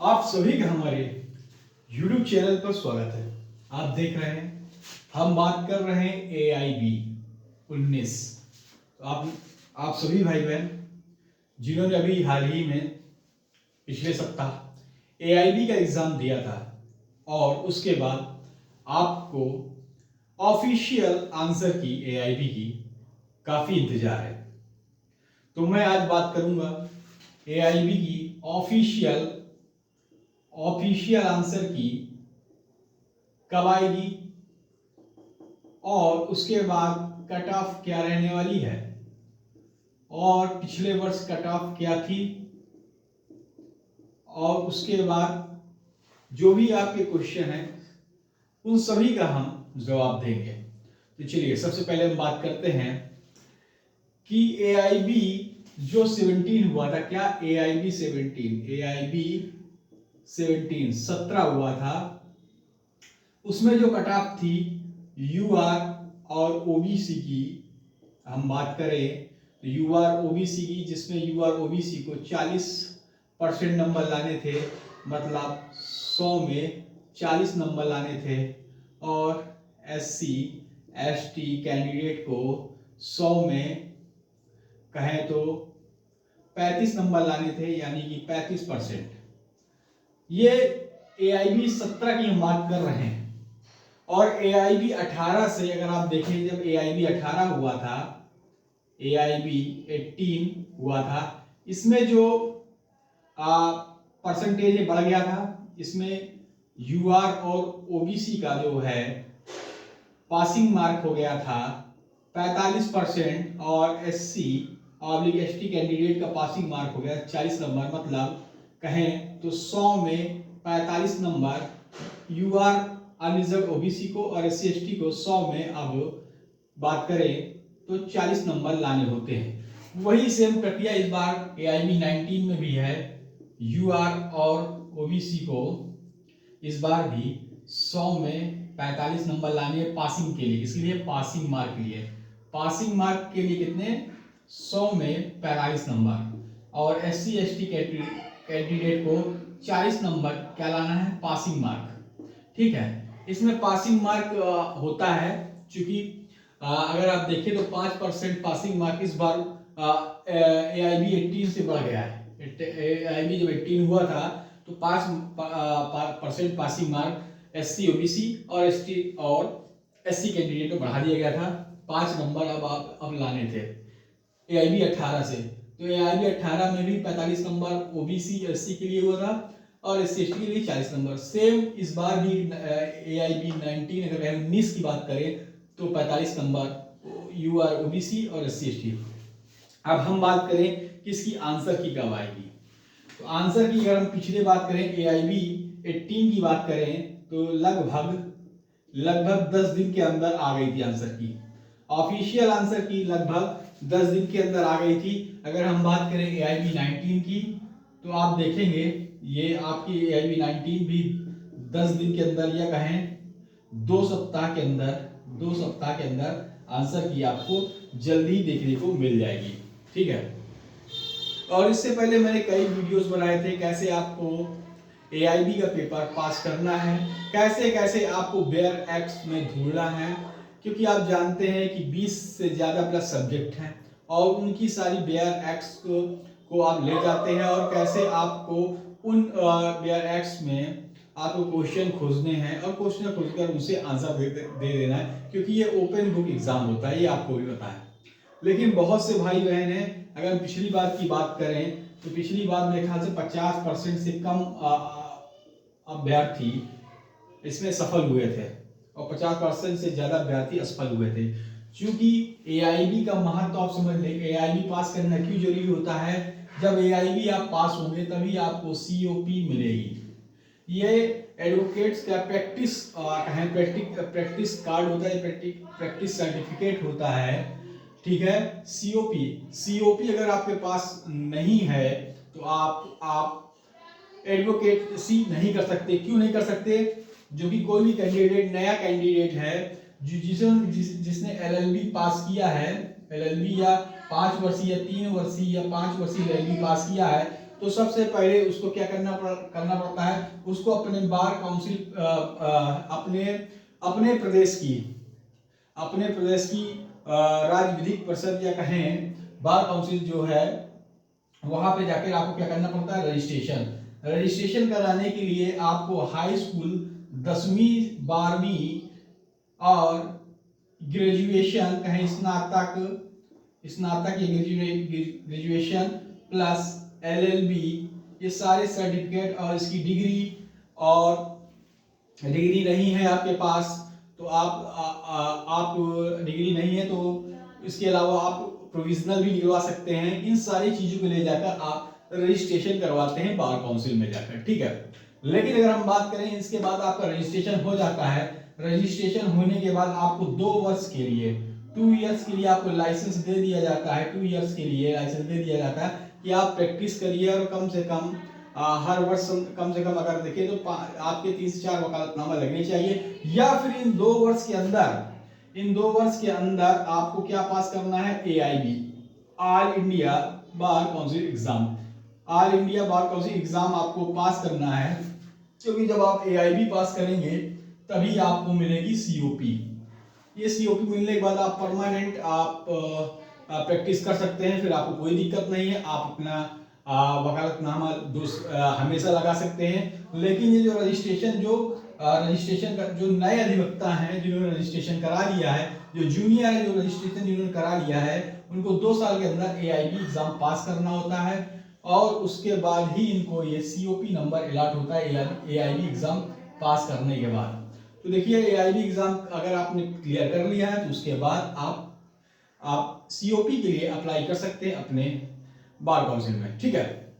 आप सभी का हमारे YouTube चैनल पर स्वागत है। आप देख रहे हैं, हम बात कर रहे हैं AIB 19। तो आप सभी भाई बहन जिन्होंने अभी हाल ही में पिछले सप्ताह AIB का एग्ज़ाम दिया था और उसके बाद आपको ऑफिशियल आंसर की AIB की काफ़ी इंतज़ार है। तो मैं आज बात करूंगा AIB की ऑफिशियल आंसर की कब आएगी और उसके बाद कट ऑफ क्या रहने वाली है और पिछले वर्ष कट ऑफ क्या थी और उसके बाद जो भी आपके क्वेश्चन हैं उन सभी का हम जवाब देंगे। तो चलिए सबसे पहले हम बात करते हैं कि AIB जो 17 हुआ था, क्या AIB 17 हुआ था, उसमें जो कट ऑफ थी UR और OBC की हम बात करें तो UR OBC की, जिसमें UR OBC को 40% नंबर लाने थे, मतलब 100 में 40 नंबर लाने थे, और SC ST कैंडिडेट को 100 में कहें तो 35 नंबर लाने थे, यानी कि 35%। ये AIB 17 की हम बात कर रहे हैं। और AIB 18 से अगर आप देखें, जब AIB 18 हुआ था, AIB 18 हुआ था, इसमें जो परसेंटेज बढ़ गया था, इसमें UR और OBC का जो है पासिंग मार्क हो गया था 45% और SC और ST कैंडिडेट का पासिंग मार्क हो गया 40 नंबर, मतलब कहें तो 100 में 45 नंबर UR अनरिजर्व OBC को और SC ST को 100 में अब बात करें तो 40 नंबर लाने होते हैं। वही सेम प्रक्रिया इस बार AIB 19 में भी है। UR और OBC को इस बार भी 100 में 45 नंबर लाने पासिंग के लिए, इसके लिए पासिंग मार्क के लिए, पासिंग मार्क के लिए कितने 100 में 45 नंबर, और SC ST कैंडिडेट को 40 नंबर क्या लाना है, पासिंग मार्क। ठीक है, इसमें पासिंग मार्क होता है, चूंकि अगर आप देखें तो 5% पासिंग मार्क इस बार AIB 18 से बढ़ गया है। AIB जब 18 हुआ था तो 5% पासिंग मार्क SC OBC और ST और SC कैंडिडेट को बढ़ा दिया गया था। 5 नंबर अब लाने थे AIB 18 से। तो AIB 18 में भी 45 नंबर OBC SC के लिए हुआ था और SC ST के लिए 40 नंबर। सेम इस बार भी AIB 19, अगर 19 की बात करें तो 45 नंबर UR OBC और SC ST। अब हम बात करें कि इसकी आंसर की कब आएगी। तो आंसर की अगर हम पिछले बात करें, AIB 18 की बात करें तो लगभग 10 दिन के अंदर आ गई थी आंसर की। ऑफिशियल आंसर की लगभग 10 दिन के अंदर आ गई थी। अगर हम बात करें AIB 19 की तो आप देखेंगे ये आपकी AIB 19 भी 10 दिन के अंदर, या कहें 2 सप्ताह के अंदर आंसर की आपको जल्दी देखने को मिल जाएगी। ठीक है, और इससे पहले मैंने कई वीडियोस बनाए थे कैसे आपको AIB का पेपर पास करना है, कैसे कैसे आपको बेयर एक्ट्स में ढूंढना है, क्योंकि आप जानते हैं कि 20 से ज़्यादा प्लस सब्जेक्ट हैं और उनकी सारी बेयर एक्ट्स को आप ले जाते हैं, और कैसे आपको उन बेयर एक्ट्स में आपको क्वेश्चन खोजने हैं और क्वेश्चन खोजकर उनसे आंसर दे देना है, क्योंकि ये ओपन बुक एग्जाम होता है, ये आपको भी पता है। लेकिन बहुत से भाई बहन हैं, अगर पिछली बार की बात करें तो पिछली बार मेरे ख्याल से 50% से कम अभ्यर्थी इसमें सफल हुए थे और 50% से ज्यादा अभ्यर्थी असफल हुए थे। क्योंकि AIB का महत्व आप समझ लें, AIB पास करना क्यों जरूरी होता है। जब AIB आप पास होंगे तभी आपको COP मिलेगी। ये एडवोकेट्स का प्रैक्टिस कार्ड होता है, प्रैक्टिस सर्टिफिकेट होता है। ठीक है, COP अगर आपके पास नहीं है तो आप एडवोकेसी नहीं कर सकते। क्यों नहीं कर सकते? जो कि कोई भी कैंडिडेट, नया कैंडिडेट है जिसने LLB पास किया है, LLB या 5 वर्षीय या 3 वर्षीय या 5 वर्षीय LLB पास किया है, तो सबसे पहले उसको क्या करना पड़ता है, उसको अपने बार काउंसिल अपने प्रदेश की राज्य विधिक परिषद या कहें बार काउंसिल जो है वहां पे जाकर आपको क्या करना पड़ता है, रजिस्ट्रेशन कराने के लिए आपको हाई स्कूल 10वीं 12वीं और ग्रेजुएशन कहें स्नातक ग्रेजुएशन प्लस LLB ये सारे सर्टिफिकेट और इसकी डिग्री नहीं है आपके पास तो आप डिग्री नहीं है तो इसके अलावा आप प्रोविजनल भी निकलवा सकते हैं। इन सारी चीजों को ले जाकर आप रजिस्ट्रेशन करवाते हैं बार काउंसिल में जाकर, ठीक है। लेकिन अगर हम बात करें इसके बाद आपका रजिस्ट्रेशन हो जाता है, रजिस्ट्रेशन होने के बाद आपको 2 वर्ष के लिए 2 इयर्स के लिए आपको लाइसेंस दे दिया जाता है। 2 इयर्स के लिए लाइसेंस दे दिया जाता है कि आप प्रैक्टिस करिए और कम से कम हर वर्ष कम से कम अगर देखें तो आपके 3 से 4 वकालतनामा लगने चाहिए, या फिर इन 2 वर्ष के अंदर आपको क्या पास करना है, AIB all India bar council exam आपको पास करना है। क्योंकि जब आप AIB पास करेंगे तभी आपको मिलेगी COP। ये COP मिलने के बाद आप परमानेंट आप प्रैक्टिस कर सकते हैं, फिर आपको कोई दिक्कत नहीं है, आप अपना वकालतनामा हमेशा लगा सकते हैं। लेकिन ये जो रजिस्ट्रेशन का जो नए अधिवक्ता हैं जिन्होंने रजिस्ट्रेशन करा लिया है, जो जूनियर है जो रजिस्ट्रेशन जिन्होंने करा लिया है, उनको 2 साल के अंदर AIB एग्जाम पास करना होता है और उसके बाद ही इनको ये COP नंबर अलॉट होता है AIB एग्जाम पास करने के बाद। तो देखिए AIB एग्जाम अगर आपने क्लियर कर लिया है तो उसके बाद आप COP के लिए अप्लाई कर सकते हैं अपने बार काउंसिल में, ठीक है।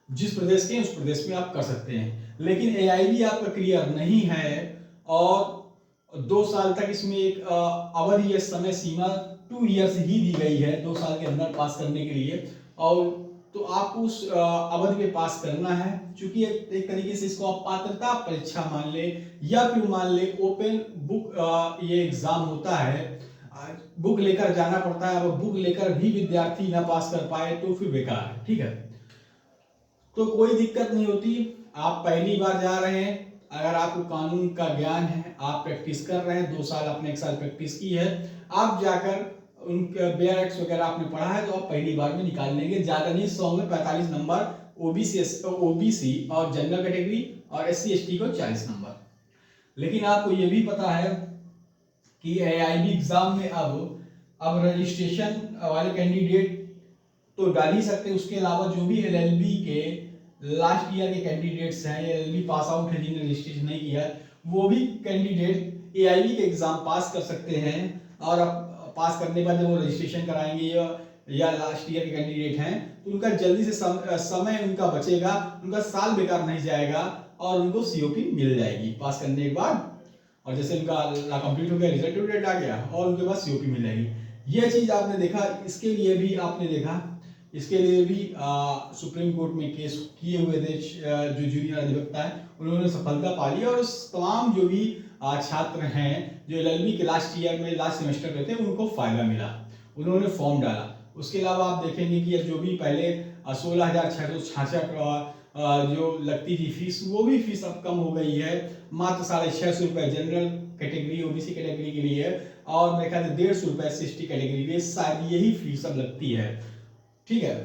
जिस प्रदेश के उस प्रदेश में आप कर सकते हैं। लेकिन AIB आपका क्लियर नहीं है और 2 साल तक इसमें एक अवधि समय सीमा 2 इयर्स ही दी गई है 2 साल के अंदर पास करने के लिए, और तो आपको उस अवधि में पास करना है। चूंकि एक तरीके से इसको आप पात्रता परीक्षा मान ले या फिर मान ले ओपन बुक ये एग्जाम होता है, बुक लेकर जाना पड़ता है। अब बुक लेकर भी विद्यार्थी ना पास कर पाए तो फिर बेकार है, ठीक है। तो कोई दिक्कत नहीं होती, आप पहली बार जा रहे हैं, अगर आपको कानून का ज्ञान है, आप प्रैक्टिस कर रहे हैं, 2 साल आपने 1 साल प्रैक्टिस की है, आप जाकर उनके बेयर एक्ट्स वगैरह आपने पढ़ा है तो आप पहली बार में निकाल लेंगे। ज्यादा नहीं, 100 में 45 नंबर OBC और जनरल कैटेगरी और SC ST को 40 नंबर। लेकिन आपको ये भी पता है कि AIB एग्जाम में अब रजिस्ट्रेशन वाले कैंडिडेट तो डाल ही सकते हैं, उसके अलावा जो भी LLB के लास्ट ईयर के कैंडिडेट्स हैं, LLB पास आउट है जिन्होंने रजिस्ट्रेशन नहीं किया, वो भी कैंडिडेट AIB के एग्जाम पास कर सकते हैं। और अब पास करने के बाद जब वो रजिस्ट्रेशन कराएंगे या लास्ट ईयर के कैंडिडेट हैं तो उनका जल्दी से समय उनका बचेगा, उनका साल बेकार नहीं जाएगा और उनको COP मिल जाएगी पास करने के बाद। और जैसे उनका कंप्लीट हो गया, रिजल्ट आ गया और उनके बाद COP मिल जाएगी। ये चीज आपने देखा, इसके लिए भी सुप्रीम कोर्ट में केस किए हुए थे जो जूनियर अधिवक्ता है, उन्होंने सफलता पा ली और उस तमाम जो भी छात्र हैं जो LLB के लास्ट ईयर में लास्ट सेमेस्टर में थे उनको फायदा मिला, उन्होंने फॉर्म डाला। उसके अलावा आप देखेंगे कि जो भी पहले 16,666 जो लगती थी फीस, वो भी फीस अब कम हो गई है, मात्र 650 रुपये जनरल कैटेगरी OBC कैटेगरी के लिए और मेरे ख्याल से 150 रुपये SC कैटेगरी के लिए, शायद यही फीस अब लगती है, ठीक है।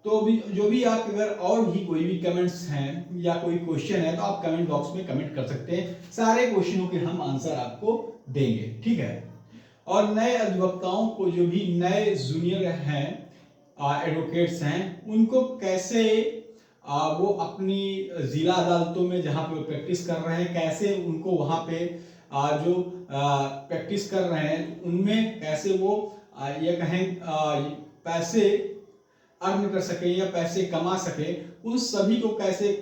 तो जो भी आप अगर और भी कोई भी कमेंट्स हैं या कोई क्वेश्चन है तो आप कमेंट बॉक्स में कमेंट कर सकते हैं, सारे क्वेश्चनों के हम आंसर आपको देंगे, ठीक है। और नए अधिवक्ताओं को जो भी नए जूनियर हैं एडवोकेट्स हैं उनको कैसे वो अपनी जिला अदालतों में जहाँ पे प्रैक्टिस कर रहे हैं, कैसे उनको वहाँ पे जो प्रैक्टिस कर रहे हैं उनमें कैसे वो ये कहें पैसे अर्न कर सके या पैसे कमा सके, उन सभी को कैसे,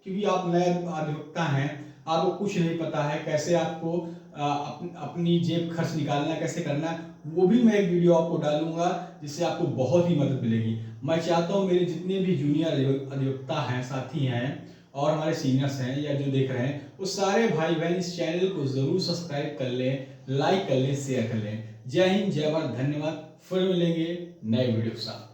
क्योंकि आप नए अधिवक्ता हैं, आपको कुछ नहीं पता है कैसे आपको अपनी जेब खर्च निकालना कैसे करना है, वो भी मैं एक वीडियो आपको डालूंगा जिससे आपको बहुत ही मदद मिलेगी। मैं चाहता हूँ मेरे जितने भी जूनियर अधिवक्ता हैं, साथी हैं और हमारे सीनियर्स हैं या जो देख रहे हैं, वो सारे भाई बहन इस चैनल को जरूर सब्सक्राइब कर लें, लाइक कर लें, शेयर कर लें। जय हिंद, जय भारत, धन्यवाद। फिर मिलेंगे नए वीडियो के साथ।